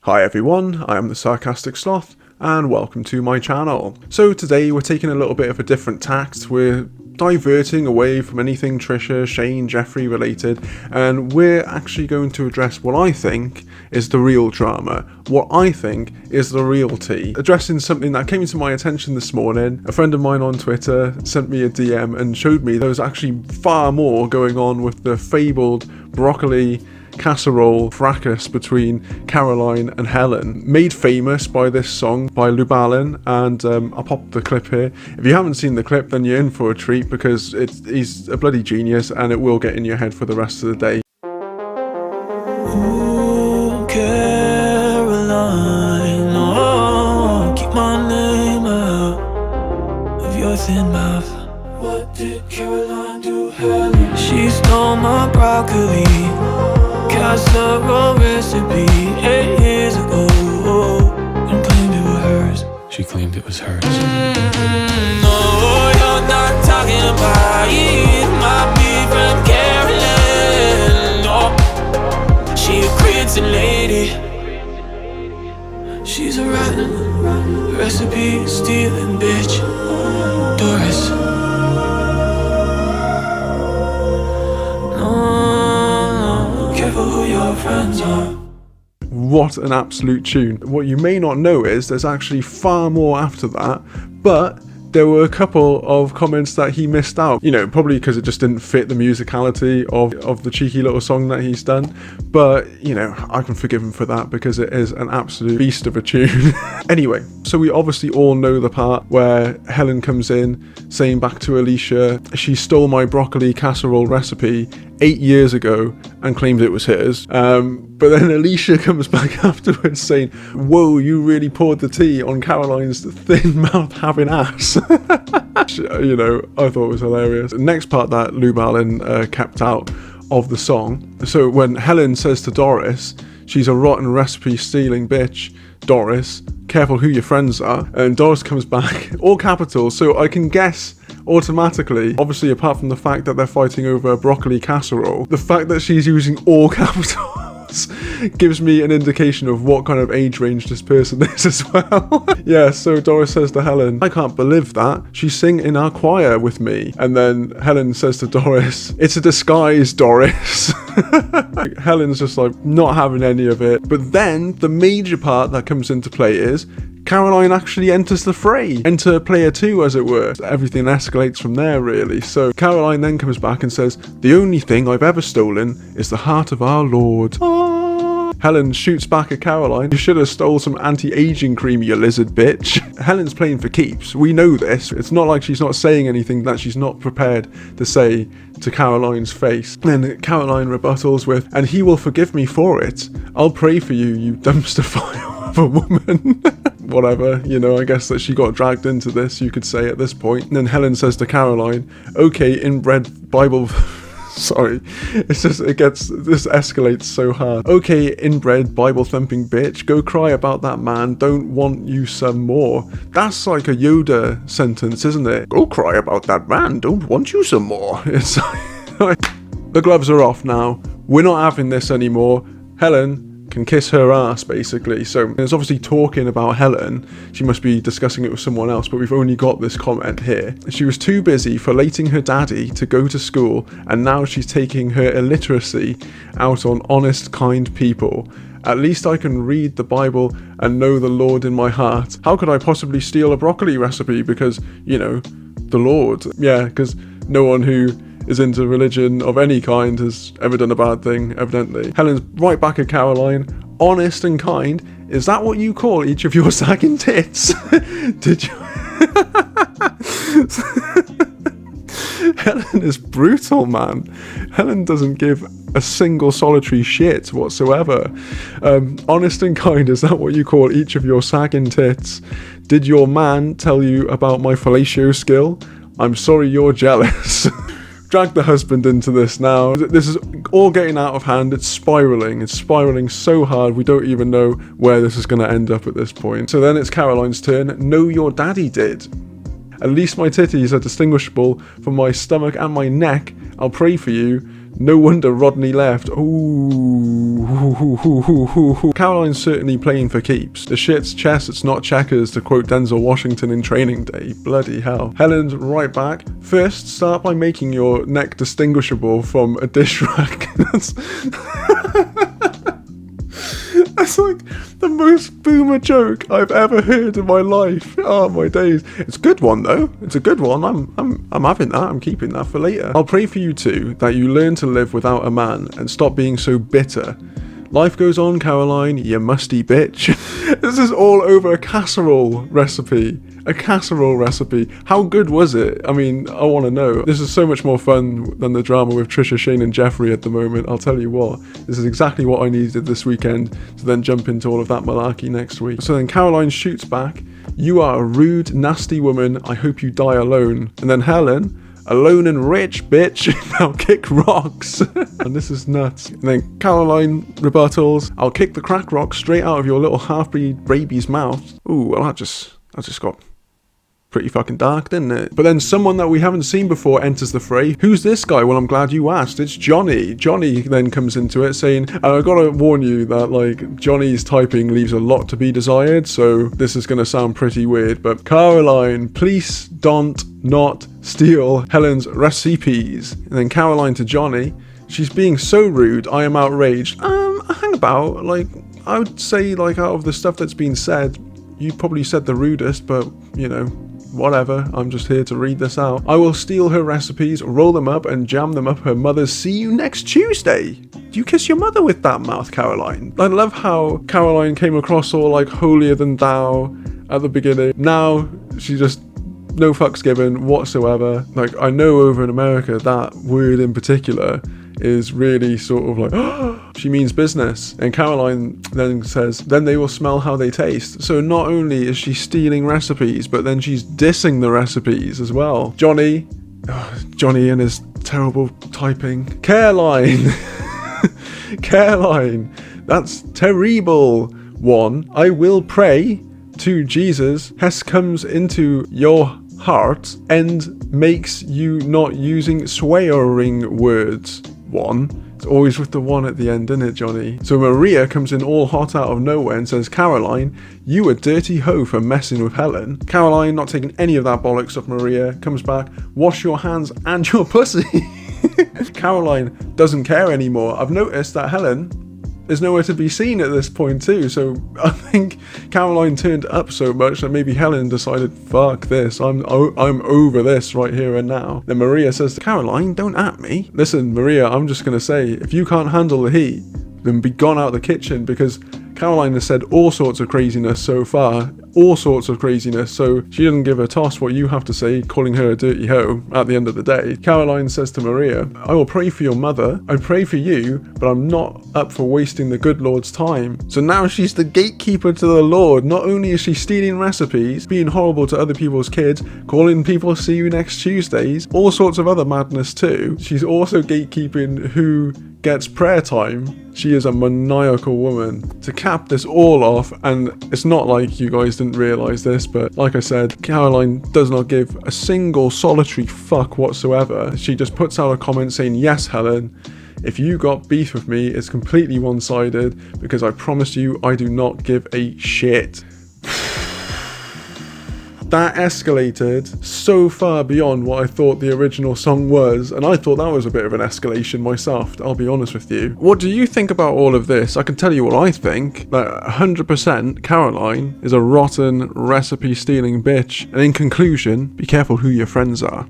Hi everyone, I am the Sarcastic Sloth, and welcome to my channel. So today we're taking a little bit of a different tact. We're diverting away from anything Trisha, Shane, Jeffrey related, and we're actually going to address what I think is the real drama, what I think is the real tea. Addressing something that came to my attention this morning. A friend of mine on Twitter sent me a DM and showed me there was actually far more going on with the fabled broccoli casserole fracas between Caroline and Helen, made famous by this song by Lubalin, and I'll pop the clip here. If you haven't seen the clip, then you're in for a treat, because he's a bloody genius and it will get in your head for the rest of the day. Ooh, Caroline, oh, keep my name out of your thin mouth. What did Caroline do, Helen? She stole my broccoli casserole recipe 8 years ago and claimed it was hers. She claimed it was hers. No, you're not talking about it. Might be from Carolyn. No, she a crazy lady. She's a rotten recipe stealing bitch, Doris. Who your friends are. What an absolute tune. What you may not know is there's actually far more after that, but there were a couple of comments that he missed out, you know, probably because it just didn't fit the musicality of the cheeky little song that he's done. But, you know, I can forgive him for that because it is an absolute beast of a tune. Anyway, so we obviously all know the part where Helen comes in saying back to Alicia, she stole my broccoli casserole recipe 8 years ago and claimed it was hers. But then Alicia comes back afterwards saying, whoa, you really poured the tea on Caroline's thin mouth having ass. You know, I thought it was hilarious. The next part that Lubalin kept out of the song. So when Helen says to Doris, she's a rotten recipe stealing bitch, Doris, careful who your friends are. And Doris comes back, all capitals, so I can guess automatically, obviously apart from the fact that they're fighting over a broccoli casserole, the fact that she's using all capitals gives me an indication of what kind of age range this person is as well. Yeah, so Doris says to Helen, I can't believe that. She sang in our choir with me. And then Helen says to Doris, it's a disguise, Doris. Helen's just like not having any of it. But then the major part that comes into play is Caroline actually enters the fray. Enter player 2, as it were. Everything escalates from there, really. So Caroline then comes back and says, the only thing I've ever stolen is the heart of our Lord. Helen shoots back at Caroline. You should have stole some anti-aging cream, you lizard bitch. Helen's playing for keeps. We know this. It's not like she's not saying anything that she's not prepared to say to Caroline's face. Then Caroline rebuttals with, and he will forgive me for it. I'll pray for you, you dumpster fire of a woman. Whatever, you know, I guess that she got dragged into this, you could say at this point. And then Helen says to Caroline, okay, inbred Bible... Sorry, it's just, this escalates so hard. Okay, inbred Bible thumping bitch, go cry about that man, don't want you some more. That's like a Yoda sentence, isn't it? Go cry about that man, don't want you some more. It's like, the gloves are off now, we're not having this anymore. Helen can kiss her ass, basically. So it's obviously talking about Helen. She must be discussing it with someone else, but we've only got this comment here. She was too busy filleting her daddy to go to school, and now she's taking her illiteracy out on honest, kind people. At least I can read the Bible and know the Lord in my heart. How could I possibly steal a broccoli recipe? Because, you know, the Lord. Yeah, because no one who is into religion of any kind has ever done a bad thing, evidently. Helen's right back at Caroline, honest and kind. Is that what you call each of your sagging tits? Did you? Helen is brutal, man. Helen doesn't give a single solitary shit whatsoever. Honest and kind, is that what you call each of your sagging tits? Did your man tell you about my fellatio skill? I'm sorry you're jealous. Drag the husband into this now. This is all getting out of hand. It's spiraling so hard we don't even know where this is going to end up at this point. So then it's Caroline's turn. No, your daddy did. At least my titties are distinguishable from my stomach and my neck. I'll pray for you. No wonder Rodney left. Ooh. Caroline's certainly playing for keeps. The shit's chess, it's not checkers, to quote Denzel Washington in Training Day. Bloody hell. Helen's right back. First, start by making your neck distinguishable from a dish rack. That's like the most boomer joke I've ever heard in my life. Oh my days. It's a good one though. It's a good one. I'm having that. I'm keeping that for later. I'll pray for you too, that you learn to live without a man and stop being so bitter. Life goes on, Caroline, you musty bitch. This is all over a casserole recipe. A casserole recipe. How good was it? I mean, I want to know. This is so much more fun than the drama with Trisha, Shane and Jeffrey at the moment. I'll tell you what. This is exactly what I needed this weekend to then jump into all of that malarkey next week. So then Caroline shoots back. You are a rude, nasty woman. I hope you die alone. And then Helen, alone and rich, bitch. I'll kick rocks. And this is nuts. And then Caroline rebuttals. I'll kick the crack rock straight out of your little half-breed baby's mouth. Ooh, well, I just got pretty fucking dark, didn't it? But then someone that we haven't seen before enters the fray. Who's this guy? Well, I'm glad you asked. It's Johnny. Johnny then comes into it saying, and I gotta warn you that like Johnny's typing leaves a lot to be desired, so this is gonna sound pretty weird, but Caroline, please don't not steal Helen's recipes. And then Caroline to Johnny, she's being so rude, I am outraged. Hang about, like, I would say like out of the stuff that's been said, you probably said the rudest, but you know, whatever, I'm just here to read this out. I will steal her recipes, roll them up and jam them up her mother's. See you next Tuesday. Do you kiss your mother with that mouth, Caroline? I love how Caroline came across all like holier than thou at the beginning. Now she just no fucks given whatsoever. Like, I know over in America that word in particular is really sort of like, oh, she means business. And Caroline then says, then they will smell how they taste. So not only is she stealing recipes, but then she's dissing the recipes as well. Johnny and his terrible typing. Caroline, Caroline, that's terrible. 1, I will pray to Jesus. Hess comes into your heart and makes you not using swearing words. 1. It's always with the 1 at the end, isn't it, Johnny? So Maria comes in all hot out of nowhere and says, Caroline, you a dirty hoe for messing with Helen. Caroline, not taking any of that bollocks off Maria, comes back, wash your hands and your pussy. Caroline doesn't care anymore. I've noticed that Helen is nowhere to be seen at this point too, so I think Caroline turned up so much that maybe Helen decided, fuck this, I'm over this right here and now. Then Maria says to Caroline, don't at me. Listen, Maria, I'm just gonna say, if you can't handle the heat, then be gone out of the kitchen, because Caroline has said all sorts of craziness so far, so she doesn't give a toss what you have to say, calling her a dirty hoe at the end of the day. Caroline says to Maria, I will pray for your mother, I pray for you, but I'm not up for wasting the good Lord's time. So now she's the gatekeeper to the Lord. Not only is she stealing recipes, being horrible to other people's kids, calling people see you next Tuesdays, all sorts of other madness too. She's also gatekeeping who gets prayer time. She is a maniacal woman. To cap this all off, and it's not like you guys didn't realise this, but like I said, Caroline does not give a single solitary fuck whatsoever. She just puts out a comment saying, yes, Helen, if you got beef with me, it's completely one-sided, because I promise you I do not give a shit. That escalated so far beyond what I thought the original song was, and I thought that was a bit of an escalation myself, I'll be honest with you. What do you think about all of this? I can tell you what I think. That 100% Caroline is a rotten, recipe-stealing bitch, and in conclusion, be careful who your friends are.